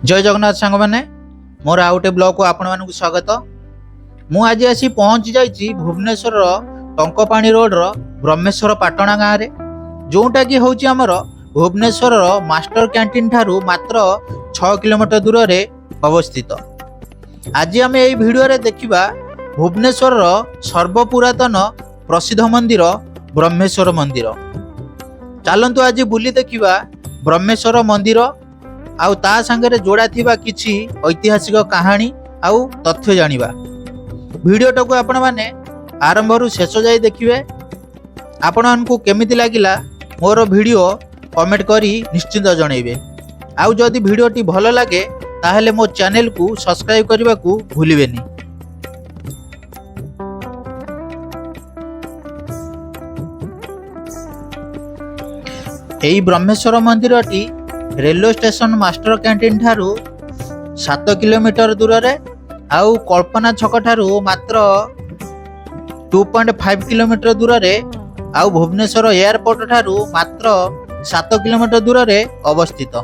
जय जगन्नाथ सांग मैंने मोर आउटे ब्लॉग को आपण मानक स्वागत। मु आज आसी पहुंची जाइए भुवनेश्वर टंकपाणी रोड रो ब्रह्मेश्वर पाटणा गाँव रे, जोटा कि हूँ आमर भुवनेश्वर मास्टर कैंटीन ठारू मात्र 6 किलोमीटर दूर रे अवस्थित। आज आम यही भिडियो रे देखिबा भुवनेश्वर सर्वपुरातन प्रसिद्ध मंदिर ब्रह्मेश्वर मंदिर। चलतु आज बुली देखिबा ब्रह्मेश्वर मंदिर आउ ता संगे जोड़ा थिबा किछि ऐतिहासिक कहानी आउ तथ्य जानिबा। वीडियोटा को आपण माने आरंभ रु शेष जाय देखिबे। आपण मानकु केमिति लागिला मोर वीडियो कमेंट करी निश्चित जणैबे। आउ जदि वीडियोटी भलो लागे ताहेले मो चैनल को सब्सक्राइब करबा को भूलिबेनी। एई ब्रह्मेश्वर मंदिरटी रेलवे स्टेशन मास्टर कैंटीन ठारू 7 किलोमीटर दूर रे आउ कल्पना छक ठारू मात्र 2.5 किलोमीटर दूर रे आउ भुवनेश्वर एयरपोर्ट ठारू मात्र 7 किलोमीटर दूर रे अवस्थित।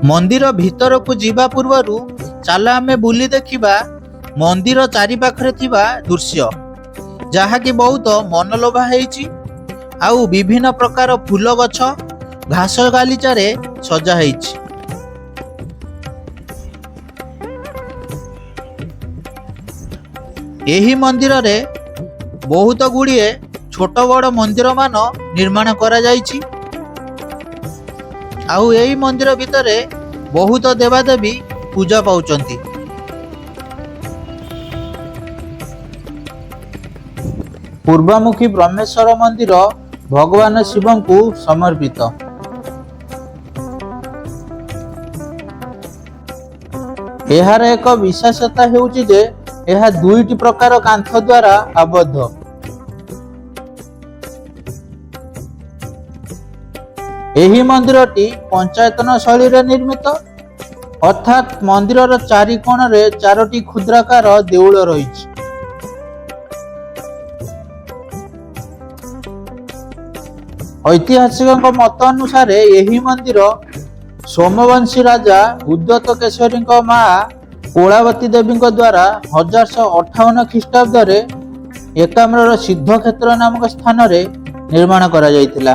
मंदिर भीतर को जीवा पूर्वरु चल आमे बुली देखिबा मंदिर चारि पाखरे थिबा दृश्य, जहा कि बहुत मनलोभा हेइची। आउ विभिन्न प्रकार फूल गछ घास गालीचारे सजा हेइची। एही मंदिर रे बहुत गुड़िए छोट बड़ मंदिर मान निर्माण करा जाइछि। आउ एही मंदिर भितरे बहुत देवादेवी पूजा पाउचंती। पूर्वामुखी ब्रह्मेश्वर मंदिर भगवान शिव को समर्पित। एहार एक विशेषता हेउची जे एहा दुईटी प्रकार कांथ द्वारा आबद्ध। एही मंदिरटी पंचायतन शैली रे निर्मित, अर्थात मंदिरर चारि कोण रे 4टी क्षुद्राकार देउल रहिछि। ऐतिहासिक मत अनुसार यही मंदिर सोमवंशी राजा उद्यत केशरी माँ कोलावती देवी द्वारा 1158 ख्रीष्टाब्द एकाम्र सिद्ध क्षेत्र नामक स्थान रे निर्माण करा जायतिला।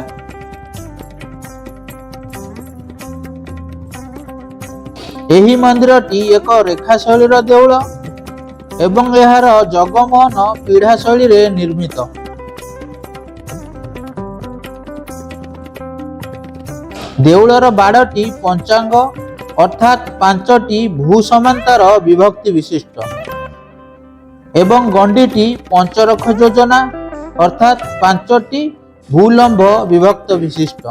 एही मंदिरटी एक रेखा शैलीर देउल एवं एहार जगमोहन पीढ़ा शैली रे निर्मित। देउलर बाड़टी पंचांग अर्थात 5टी भू समांतर विभक्ति विशिष्ट एवं गंडीटी पंचरख योजना अर्थात 5टी भूलंब विभक्त विशिष्ट।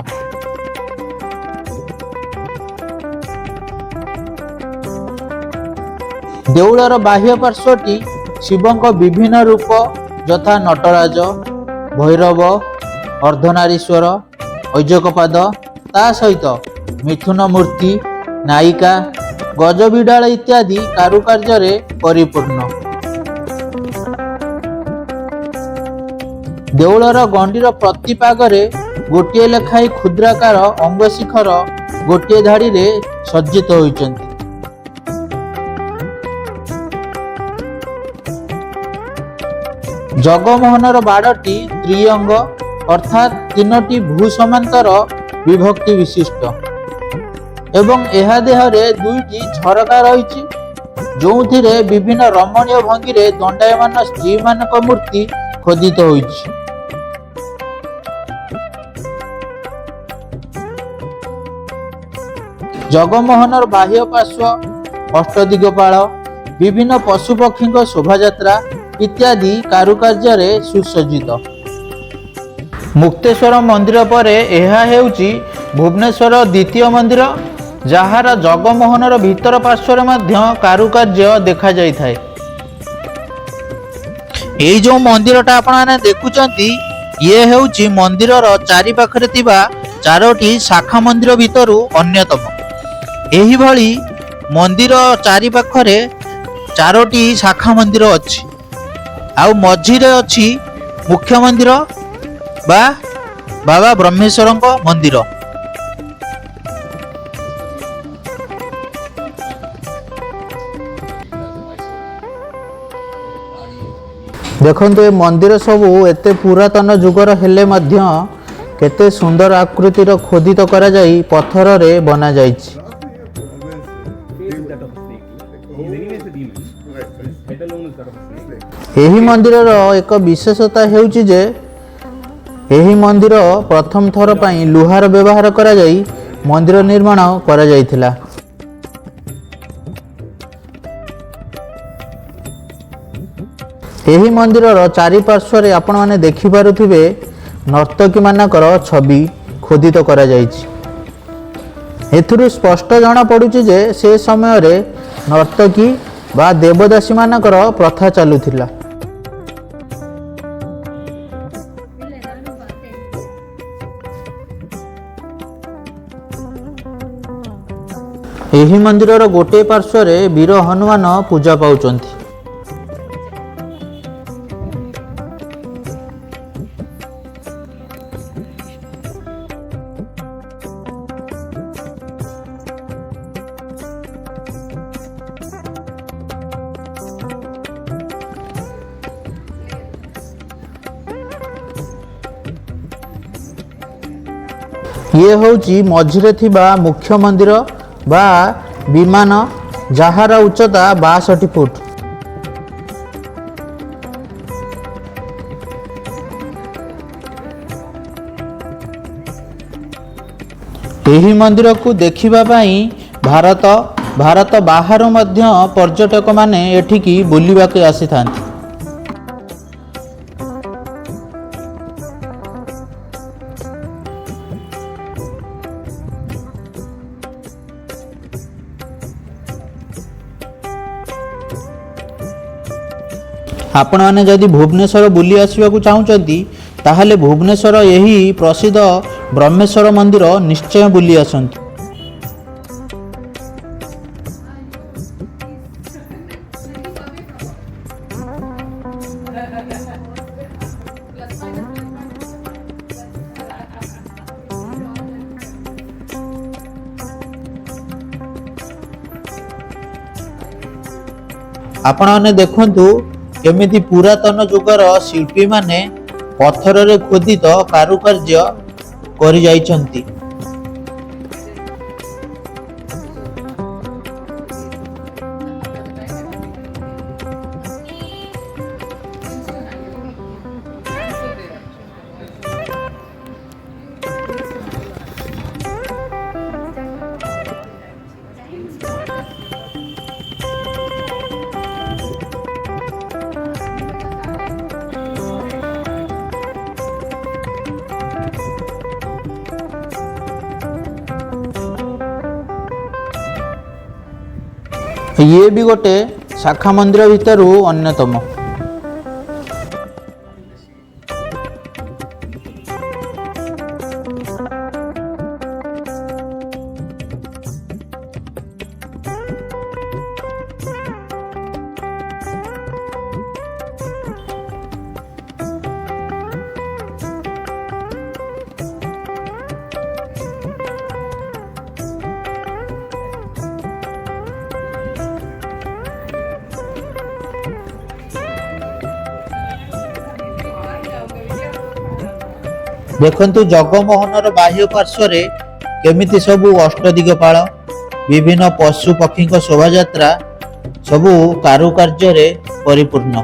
देउलर बाह्य पार्श्वटी शिवंक विभिन्न रूप यथा नटराज, भैरव, अर्धनारीश्वर, ऐजकपाद ता सहित मिथुन मूर्ति, नायिका, गजबिडाल इत्यादि कारुकार्य रे परिपूर्ण। देउलर गंडीर प्रति पागरे गोटिए लेखाई क्षुद्राकार अंग शिखर गोटिए धाड़ी रे सज्जित होइचंती। जगमोहनर बाड़टी त्रिअंग अर्थात 3टी भू समांतर विभक्ति विशिष्ट एवं एहा देहरे 2टी झरका रहिछि, जोथिरे विभिन्न रमणीय भंगी रे दंडायमान स्त्री मानक मूर्ति खोदित होइछि। जगमोहनर बाह्य पार्श्व अष्टदिगपाल, विभिन्न पशु पक्षी शोभा यात्रा इत्यादि कारुकार्य रे सुसज्जित। मुक्तेश्वर मंदिर पर यह हेउची भुवनेश्वर द्वितीय मंदिर, जहार जगमोहनर भीतर पार्श्वर मध्य कारुकार्य देखा जाय थाए। एई जो मंदिरटा आपण माने देखुचंती ये हेउची मंदिरर चारि पाखरे थिबा 4टी शाखा मंदिर भितरु अन्यतम। एही भली मंदिर चारि पाखरे 4टी शाखा मंदिर अछि। आउ मझिरे अछि मुख्य मंदिर बा बाबा ब्रह्मेश्वर मंदिर। देखंतु ए मंदिर सबू एते पुरातन जुगर हेले मध्य केते सुंदर आकृतिर खोदित करा जाई पत्थर रे बना जाईछि। एही मंदिरर एक विशेषता हेउछि जे एही मंदिर प्रथम थर पई लुहार व्यवहार करा जाई मंदिर निर्माण करा जाईथिला। एही मंदिरर चारि पार्श्व आपण माने देखि पारुथिबे नर्तकी मानकर छवि खोदित करा जाईछि। एथुरु स्पष्ट जଣା पडुछि जे से समय रे नर्तकी बा देवदासी मानकर प्रथा चालुथिला। एही मंदिरर गोटे पार्श्व रे वीर हनुमान पूजा पाउचंती। ये होची मझिरे थिबा मुख्य मंदिर बा विमान जहार उच्चता 62 फुट। एही मंदिर को देखिबा पई भारत बाहर मध्य पर्यटक माने एठिकी बुलिबा के आसीथांती। आपण माने जदि भुवनेश्वर बुली आसवा को चाहूचंती ताहले भुवनेश्वर यही प्रसिद्ध ब्रह्मेश्वर मंदिर निश्चय बुली आसंती। आपण माने देखंतु केमिति पुरातन जुगर शिल्पी माने पत्थर रे खोदित कारुकार्य करि जाइछंती। ये भी गोटे शाखा मंदिर भितर अन्यतम। देखंतु जगमोहनर बाह्य पार्श्व केमिति सबू अष्टदिगपाल विभिन्न पशु पक्षी शोभा यात्रा सबू कारुकार्य रे परिपूर्ण।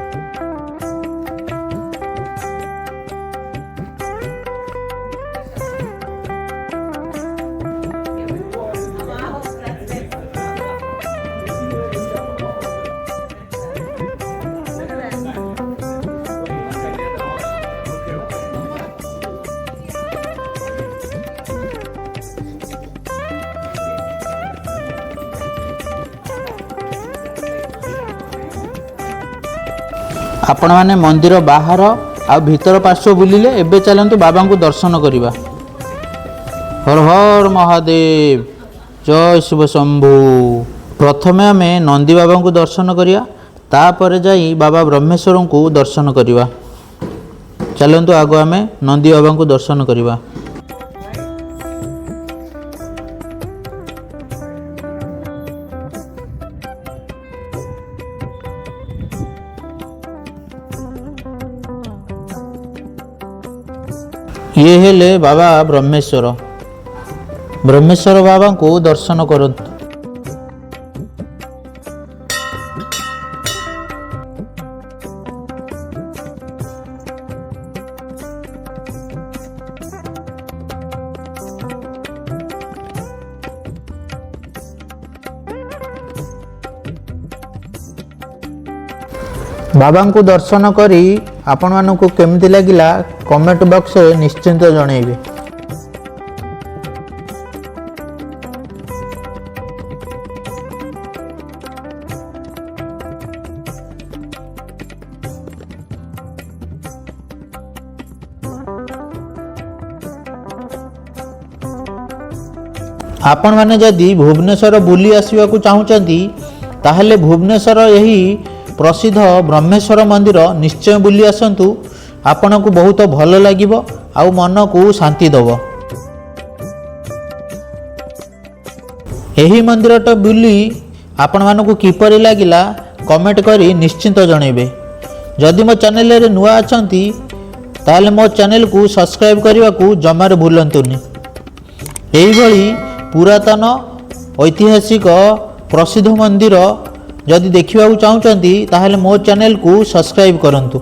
आपण माने मंदिर बाहर आ भीतर पार्श्व बुलिले। एबे चलंतु बाबा को दर्शन करिबा। हर हर महादेव, जय शिव शंभु। प्रथमे आमे नंदी बाबा को दर्शन करिया, तापर जाई बाबा ब्रह्मेश्वर को दर्शन करिबा। चलंतु आगो आमे नंदी बाबा को दर्शन करिबा। ये हेले बाबा ब्रह्मेश्वर। ब्रह्मेश्वर बाबा को दर्शन करंतु। बाबा को दर्शन करी आपण मानक केमती लगिला कमेंट बॉक्स रे निश्चिंत जणेबे। आपण माने जदि भुवनेश्वर बुली आसवा को चाहूचंती ताहले भुवनेश्वर यही प्रसिद्ध ब्रह्मेश्वर मंदिर निश्चय बुली आसंतु। आपण को बहुत भल लागिबो आउ मन को शांति दबो। एही मंदिरटा बुली आपण मानकु किपरि लागिला कमेंट करी निश्चिंत जणेबे। जदि मो चैनल रे नुआ अछंती ताहले मो चैनल को सब्सक्राइब करने को जमार भूलंतुनी। एही भली पुरातन ऐतिहासिक प्रसिद्ध मंदिर जदि देखिबा चाहूचंती ताहले मो चैनल को सब्सक्राइब करंतु।